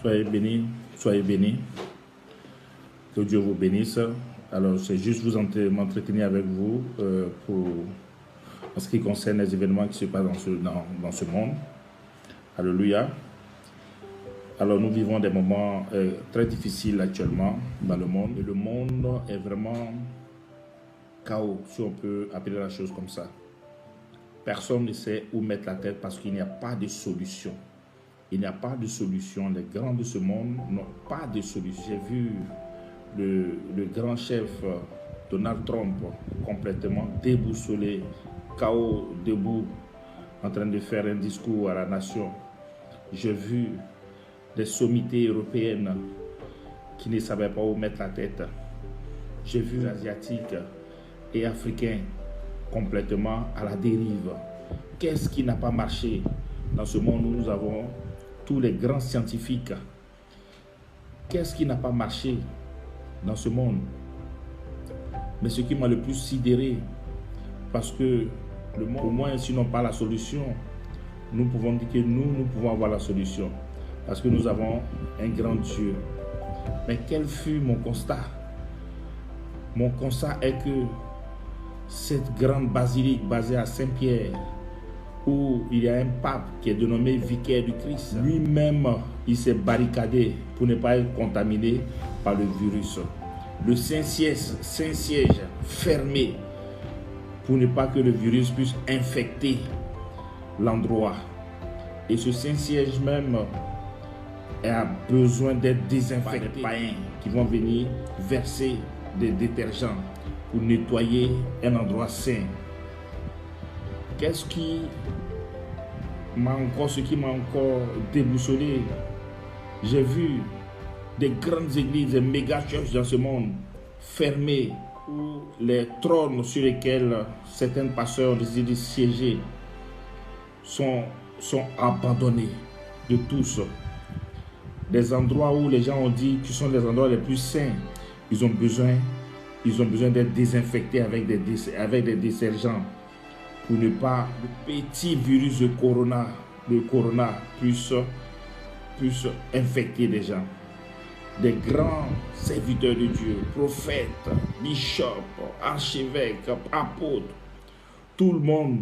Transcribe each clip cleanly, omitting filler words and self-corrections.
Soyez bénis, soyez bénis. Que Dieu vous bénisse. Alors, c'est juste vous m'entretenir avec vous en ce qui concerne les événements qui se passent dans ce monde. Alléluia. Alors, nous vivons des moments très difficiles actuellement dans le monde. Et le monde est vraiment chaos, si on peut appeler la chose comme ça. Personne ne sait où mettre la tête parce qu'il n'y a pas de solution. Il n'y a pas de solution. Les grands de ce monde n'ont pas de solution. J'ai vu le grand chef Donald Trump complètement déboussolé, chaos, debout, en train de faire un discours à la nation. J'ai vu des sommités européennes qui ne savaient pas où mettre la tête. J'ai vu les Asiatiques et Africains complètement à la dérive. Qu'est-ce qui n'a pas marché dans ce monde où nous avons tous les grands scientifiques? Qu'est-ce qui n'a pas marché dans ce monde? Mais ce qui m'a le plus sidéré, parce que le monde, au moins, sinon pas la solution, nous pouvons dire que nous pouvons avoir la solution, parce que nous avons un grand Dieu. Mais quel fut mon constat? Mon constat est que cette grande basilique basée à Saint-Pierre, où il y a un pape qui est dénommé vicaire du Christ, lui-même, il s'est barricadé pour ne pas être contaminé par le virus. Le Saint-Siège fermé pour ne pas que le virus puisse infecter l'endroit. Et ce Saint-Siège même a besoin d'être désinfecté. Des païens qui vont venir verser des détergents pour nettoyer un endroit sain. Ce qui m'a encore déboussolé, j'ai vu des grandes églises, des méga churches dans ce monde fermées, où les trônes sur lesquels certains pasteurs décident de siéger sont abandonnés de tous. Des endroits où les gens ont dit que ce sont les endroits les plus sains, ils ont besoin d'être désinfectés avec des détergents pour ne pas le petit virus de corona puisse infecter les gens. Des grands serviteurs de Dieu, prophètes, bishops, archevêques, apôtres, tout le monde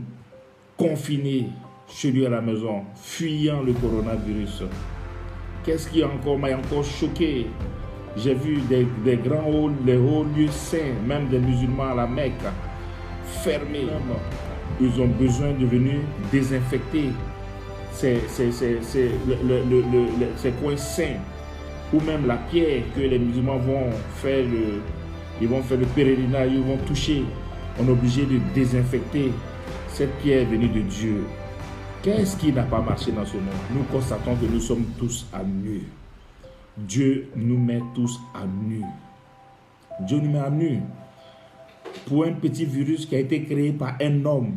confiné chez lui à la maison, fuyant le coronavirus. Qu'est-ce qui m'a encore choqué? J'ai vu des grands halls, les hauts lieux saints, même des musulmans à la Mecque, fermés. Ils ont besoin de venir désinfecter ces coins saints, ou même la pierre que les musulmans vont faire le pèlerinage, ils vont toucher. On est obligé de désinfecter cette pierre venue de Dieu. Qu'est-ce qui n'a pas marché dans ce monde? Nous constatons que nous sommes tous à nu. Dieu nous met tous à nu. Dieu nous met à nu. Pour un petit virus qui a été créé par un homme,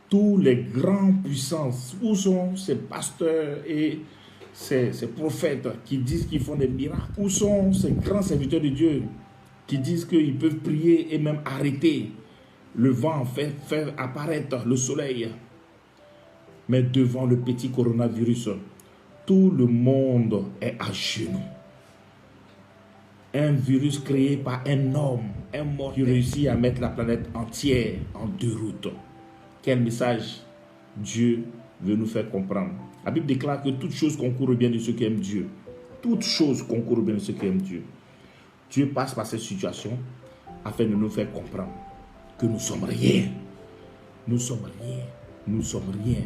tous les grandes puissances, où sont ces pasteurs et ces prophètes qui disent qu'ils font des miracles? Où sont ces grands serviteurs de Dieu qui disent qu'ils peuvent prier et même arrêter le vent, faire apparaître le soleil? Mais devant le petit coronavirus, tout le monde est à genoux. Un virus créé par un homme, un mort qui réussit à mettre la planète entière en deux routes. Quel message Dieu veut nous faire comprendre? La Bible déclare que toute chose concourt au bien de ceux qui aiment Dieu. Toute chose concourt au bien de ceux qui aiment Dieu. Dieu passe par cette situation afin de nous faire comprendre que nous sommes rien. Nous sommes rien. Nous sommes rien.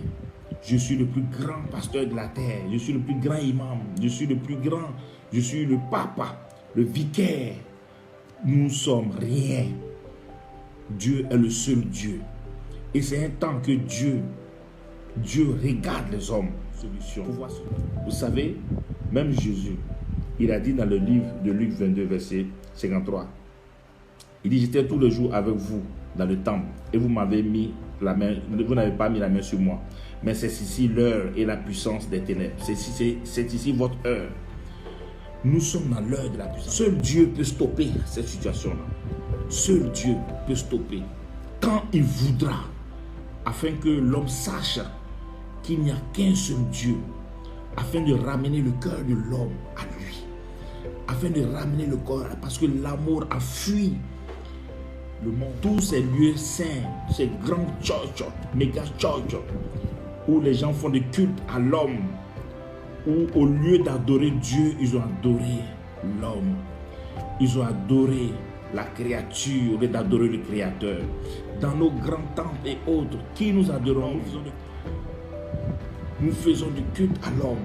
Je suis le plus grand pasteur de la terre. Je suis le plus grand imam. Je suis le plus grand. Je suis le papa, le vicaire. Nous sommes rien. Dieu est le seul Dieu. Et c'est un temps que Dieu regarde les hommes. Solution. Vous savez, même Jésus, il a dit dans le livre de Luc 22, verset 53, il dit: j'étais tout le jour avec vous dans le temple et vous m'avez mis la main, vous n'avez pas mis la main sur moi. Mais c'est ici l'heure et la puissance des ténèbres. C'est ici votre heure. Nous sommes dans l'heure de la puissance. Seul Dieu peut stopper cette situation-là. Seul Dieu peut stopper. Quand il voudra, afin que l'homme sache qu'il n'y a qu'un seul Dieu, afin de ramener le cœur de l'homme à lui. Afin de ramener le corps, parce que l'amour a fui le monde. Tous ces lieux saints, ces grands church, méga church, où les gens font des cultes à l'homme, où au lieu d'adorer Dieu, ils ont adoré l'homme. Ils ont adoré la créature au lieu d'adorer le Créateur. Dans nos grands temples et autres, qui nous adorons? Nous faisons du culte à l'homme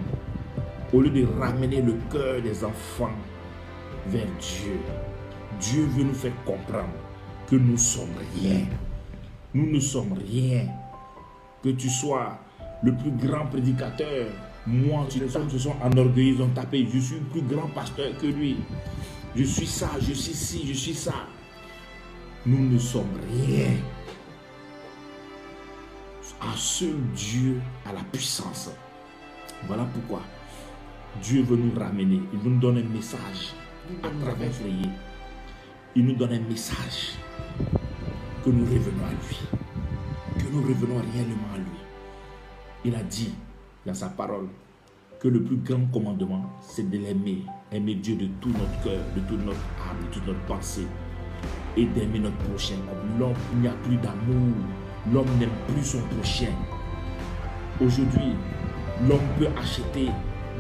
au lieu de ramener le cœur des enfants vers Dieu. Dieu veut nous faire comprendre que nous sommes rien. Nous ne sommes rien. Que tu sois le plus grand prédicateur, moi, les hommes se sont enorgueillis, ils ont tapé, je suis le plus grand pasteur que lui. Je suis ça, je suis ci, je suis ça. Nous ne sommes rien. À seul Dieu a la puissance. Voilà pourquoi Dieu veut nous ramener. Il veut nous donner un message à travers prier. Il nous donne un message que nous revenons à lui. Que nous revenons réellement à lui. Il a dit dans sa parole que le plus grand commandement, c'est de l'aimer. Aimer Dieu de tout notre cœur, de toute notre âme, de toute notre pensée. Et d'aimer notre prochain. L'homme, il n'y a plus d'amour. L'homme n'aime plus son prochain. Aujourd'hui, l'homme peut acheter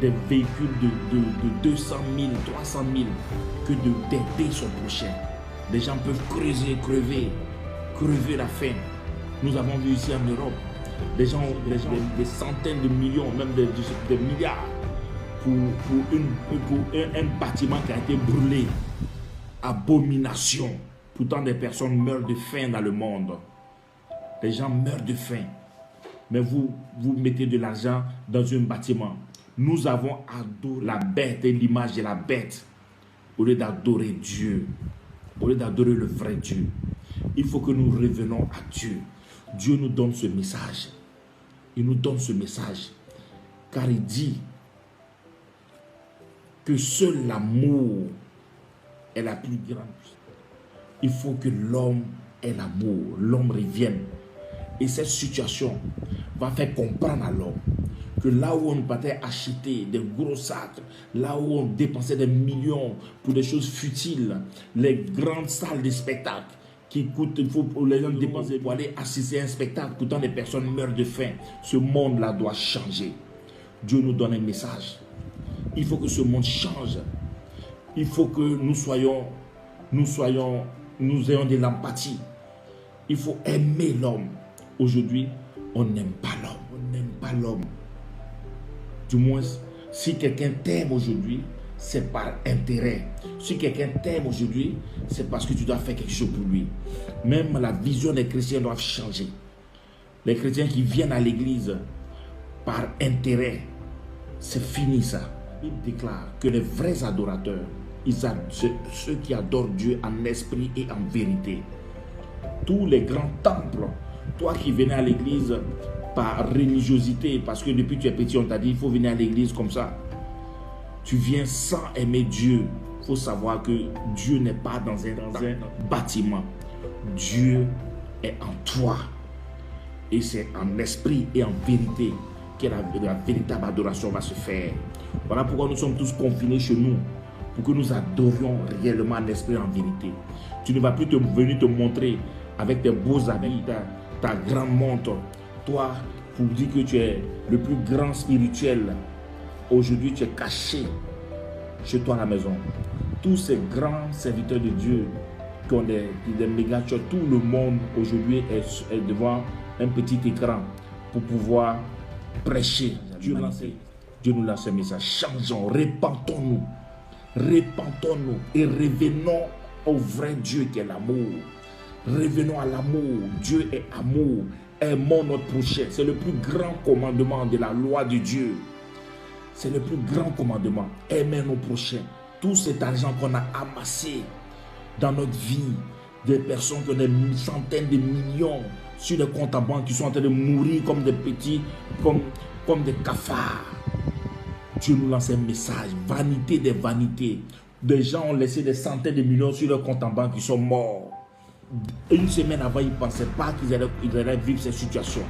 des véhicules de 200 000, 300 000 que d'aider son prochain. Les gens peuvent creuser, crever la faim. Nous avons vu ici en Europe, des centaines de millions, même des milliards pour un bâtiment qui a été brûlé. Abomination. Pourtant, des personnes meurent de faim dans le monde. Les gens meurent de faim. Mais vous mettez de l'argent dans un bâtiment. Nous avons adoré la bête et l'image de la bête au lieu d'adorer Dieu, au lieu d'adorer le vrai Dieu. Il faut que nous revenons à Dieu. Dieu nous donne ce message. Il nous donne ce message. Car il dit que seul l'amour est la plus grande. Il faut que l'homme ait l'amour, l'homme revienne. Et cette situation va faire comprendre à l'homme que là où on partait acheter des gros sacs, là où on dépensait des millions pour des choses futiles, les grandes salles de spectacle qui coûtent, il faut les gens dépensent pour aller assister à un spectacle, pourtant les personnes meurent de faim. Ce monde-là doit changer. Dieu nous donne un message. Il faut que ce monde change. Il faut que nous ayons de l'empathie. Il faut aimer l'homme. Aujourd'hui, on n'aime pas l'homme. On n'aime pas l'homme. Du moins, si quelqu'un t'aime aujourd'hui, c'est par intérêt. Si quelqu'un t'aime aujourd'hui, c'est parce que tu dois faire quelque chose pour lui. Même la vision des chrétiens doit changer. Les chrétiens qui viennent à l'église par intérêt, c'est fini ça. Il déclare que les vrais adorateurs, ceux qui adorent Dieu en esprit et en vérité. Tous les grands temples, toi qui venais à l'église par religiosité, parce que depuis que tu es petit, on t'a dit il faut venir à l'église comme ça. Tu viens sans aimer Dieu. Il faut savoir que Dieu n'est pas dans un bâtiment. Dieu est en toi. Et c'est en esprit et en vérité que la véritable adoration va se faire. Voilà pourquoi nous sommes tous confinés chez nous. Pour que nous adorions réellement en esprit et en vérité. Tu ne vas plus venir te montrer avec tes beaux habits, ta grande montre. Toi, pour dire que tu es le plus grand spirituel. Aujourd'hui, tu es caché chez toi à la maison. Tous ces grands serviteurs de Dieu qui ont des méga church, tout le monde aujourd'hui est devant un petit écran pour pouvoir prêcher. Dieu nous lance un message. Changeons, répentons-nous. Répentons-nous et revenons au vrai Dieu qui est l'amour. Revenons à l'amour. Dieu est amour. Aimons notre prochain. C'est le plus grand commandement de la loi de Dieu. C'est le plus grand commandement. Aimer nos prochains. Tout cet argent qu'on a amassé dans notre vie, des personnes qui ont des centaines de millions sur les comptes en banque qui sont en train de mourir comme des petits, comme des cafards. Dieu nous lance un message. Vanité des vanités. Des gens ont laissé des centaines de millions sur leurs comptes en banque qui sont morts. Une semaine avant, ils ne pensaient pas qu'ils allaient vivre cette situation.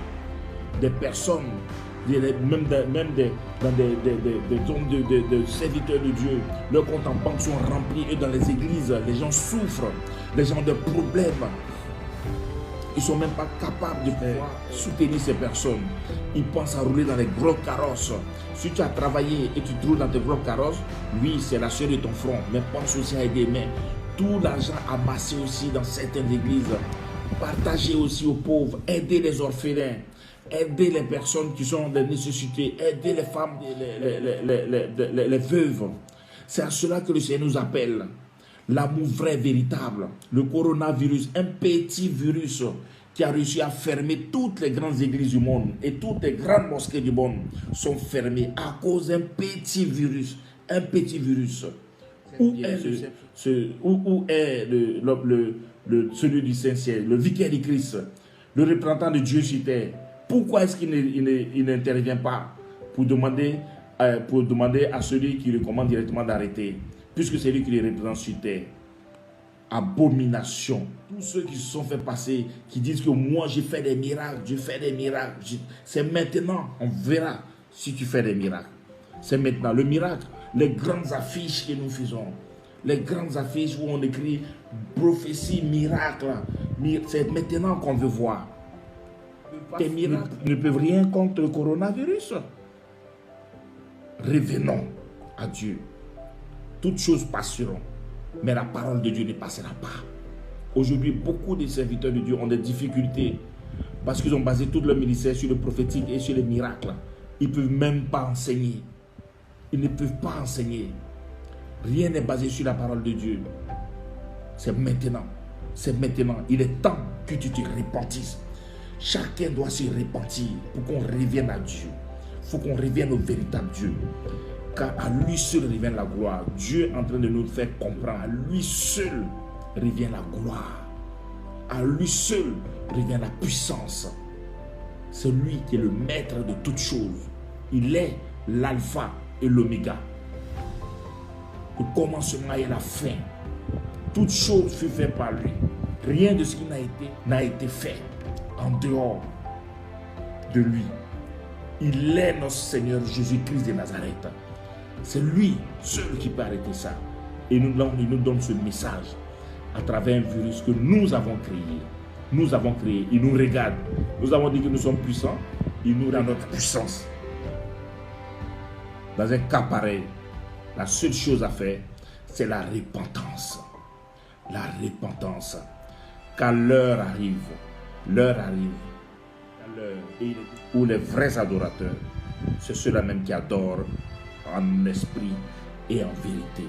Des personnes Même dans des zones de serviteurs de Dieu, leurs comptes en banque sont remplis. Et dans les églises, les gens souffrent, les gens ont des problèmes. Ils ne sont même pas capables de pouvoir soutenir ces personnes. Ils pensent à rouler dans les gros carrosses. Si tu as travaillé et tu te roules dans tes gros carrosses, oui, c'est la sueur de ton front. Mais pense aussi à aider. Mais tout l'argent amassé aussi dans certaines églises, partagez aussi aux pauvres, aidez les orphelins, aidez les personnes qui sont des nécessités, aidez les femmes, les veuves. C'est à cela que le Seigneur nous appelle. L'amour vrai, véritable. Le coronavirus, un petit virus qui a réussi à fermer toutes les grandes églises du monde et toutes les grandes mosquées du monde sont fermées à cause d'un petit virus. Un petit virus. Où est celui du Saint-Ciel, le vicaire du Christ, le représentant de Dieu sur terre? Pourquoi est-ce qu'il n'intervient pas pour demander à celui qui le commande directement d'arrêter, puisque c'est lui qui les représente sur terre? Abomination. Tous ceux qui se sont fait passer, qui disent que moi j'ai fait des miracles, c'est maintenant, on verra si tu fais des miracles. C'est maintenant le miracle. Les grandes affiches que nous faisons, les grandes affiches où on écrit prophétie, miracle, c'est maintenant qu'on veut voir. Tes miracles ne peuvent rien contre le coronavirus. Revenons à Dieu. Toutes choses passeront, mais la parole de Dieu ne passera pas. Aujourd'hui, beaucoup de serviteurs de Dieu ont des difficultés parce qu'ils ont basé tout leur ministère sur le prophétique et sur les miracles. Ils ne peuvent même pas enseigner. Ils ne peuvent pas enseigner. Rien n'est basé sur la parole de Dieu. C'est maintenant. C'est maintenant. Il est temps que tu te repentisses. Chacun doit se repentir pour qu'on revienne à Dieu. Il faut qu'on revienne au véritable Dieu. Car à lui seul revient la gloire. Dieu est en train de nous faire comprendre. À lui seul revient la gloire. À lui seul revient la puissance. C'est lui qui est le maître de toutes choses. Il est l'alpha et l'oméga. Le commencement et la fin. Toute chose fut faite par lui. Rien de ce qui n'a été fait en dehors de lui. Il est notre Seigneur Jésus-Christ de Nazareth. C'est lui seul qui peut arrêter ça. Et il nous donne ce message à travers un virus que nous avons créé. Nous avons créé. Il nous regarde. Nous avons dit que nous sommes puissants. Il nous rend notre puissance. Dans un cas pareil, la seule chose à faire, c'est la repentance. La repentance. Car l'heure arrive. L'heure arrive. Où les vrais adorateurs, c'est ceux-là même qui adorent en esprit et en vérité.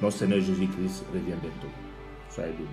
Notre Seigneur Jésus-Christ revient bientôt. Soyez bénis.